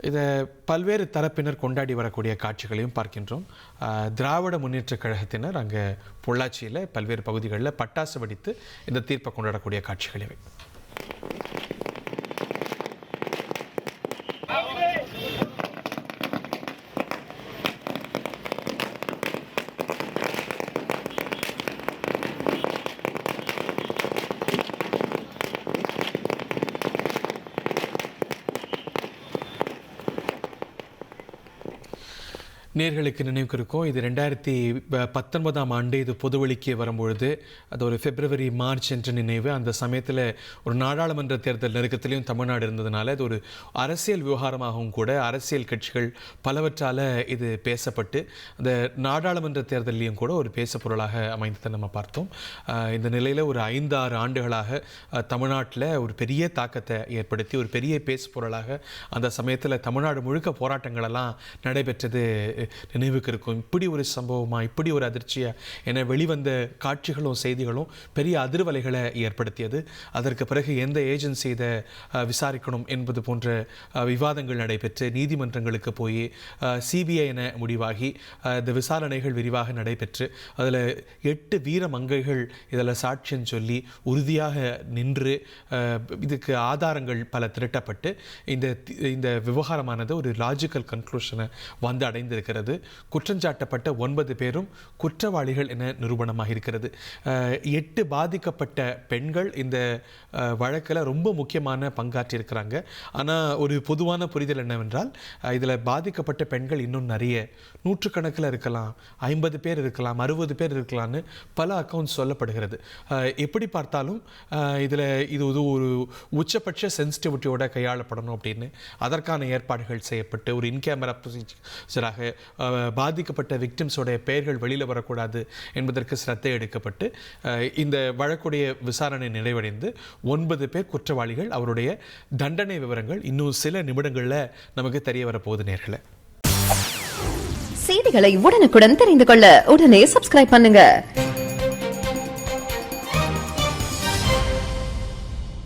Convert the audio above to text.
இதை பல்வேறு தரப்பினர் கொண்டாடி வரக்கூடிய காட்சிகளையும் பார்க்கின்றோம். திராவிட முன்னேற்றக் கழகத்தினர் அங்கே பொள்ளாச்சியில் பல்வேறு பகுதிகளில் பட்டாசு வெடித்து இந்த தீர்ப்பை கொண்டாடக்கூடிய காட்சிகள் இவை. நேர்களுக்கு நினைவுக்கு இருக்கும், இது 2019ஆம் ஆண்டு இது பொதுவெளிக்கு வரும்பொழுது அது ஒரு பிப்ரவரி மார்ச் என்ற நினைவு. அந்த சமயத்தில் ஒரு நாடாளுமன்ற தேர்தல் நெருக்கத்திலையும் தமிழ்நாடு இருந்ததுனால இது ஒரு அரசியல் விவகாரமாகவும் கூட அரசியல் கட்சிகள் பலவற்றால் இது பேசப்பட்டு அந்த நாடாளுமன்ற தேர்தலையும் கூட ஒரு பேச பொருளாக அமைந்ததை நம்ம பார்த்தோம். இந்த நிலையில் ஒரு 5-6 ஆண்டுகளாக தமிழ்நாட்டில் ஒரு பெரிய தாக்கத்தை ஏற்படுத்தி ஒரு பெரிய பேசு பொருளாக அந்த சமயத்தில் தமிழ்நாடு முழுக்க போராட்டங்களெல்லாம் நடைபெற்றது நினைவுக்கு இருக்கும். இப்படி ஒரு சம்பவமா, இப்படி ஒரு அதிர்ச்சியா என வெளிவந்த காட்சிகளும் செய்திகளும் பெரிய அதிர்வலைகளை ஏற்படுத்தியது. அதற்கு பிறகு எந்த ஏஜென்சி இதை விசாரிக்கணும் என்பது போன்ற விவாதங்கள் நடைபெற்று நீதிமன்றங்களுக்கு போய் சிபிஐ என முடிவாகி இந்த விசாரணைகள் விரிவாக நடைபெற்று அதில் 8 வீர மங்கைகள் இதில் சாட்சியம் சொல்லி உறுதியாக நின்று இதுக்கு ஆதாரங்கள் பல திரட்டப்பட்டு இந்த விவகாரமானது ஒரு லாஜிக்கல் கன்க்ளூஷனை வந்து அடைந்திருக்கிறது. குற்றஞ்சாட்டப்பட்ட 9 பேரும் குற்றவாளிகள் என நிரூபணமாக இருக்கிறது. 8 பாதிக்கப்பட்ட பெண்கள் இந்த வழக்கில் ரொம்ப முக்கியமான பங்காற்றியிருக்கிறாங்க. ஆனால் ஒரு பொதுவான புரிதல் என்னவென்றால் இதில் பாதிக்கப்பட்ட பெண்கள் இன்னும் நிறைய நூற்றுக்கணக்கில் இருக்கலாம், 50 பேர் இருக்கலாம், 60 பேர் இருக்கலாம்னு பல அக்கௌண்ட்ஸ் சொல்லப்படுகிறது. எப்படி பார்த்தாலும் இதில் இது ஒரு உச்சபட்ச சென்சிட்டிவிட்டியோட கையாளப்படணும் அப்படின்னு அதற்கான ஏற்பாடுகள் செய்யப்பட்டு ஒரு இன்கேமரா ப்ரொசீஜராக பாதிக்கப்பட்ட விக்டிம்ஸோடைய பெயர்கள் வெளியில் வரக்கூடாது என்பதற்கு சிரத்தை எடுக்கப்பட்டு இந்த வழக்குடைய விசாரணை நிறைவடைந்து 9 பேர் குற்றவாளிகள். அவருடைய தண்டனை விவரங்கள் இன்னும் சில நிமிடங்களில் நமக்கு தெரிய வரப்போகுது. நேர்களே, செய்திகளை உடனுக்குடன் தெரிந்து கொள்ள உடனே சப்ஸ்கிரைப் பண்ணுங்க.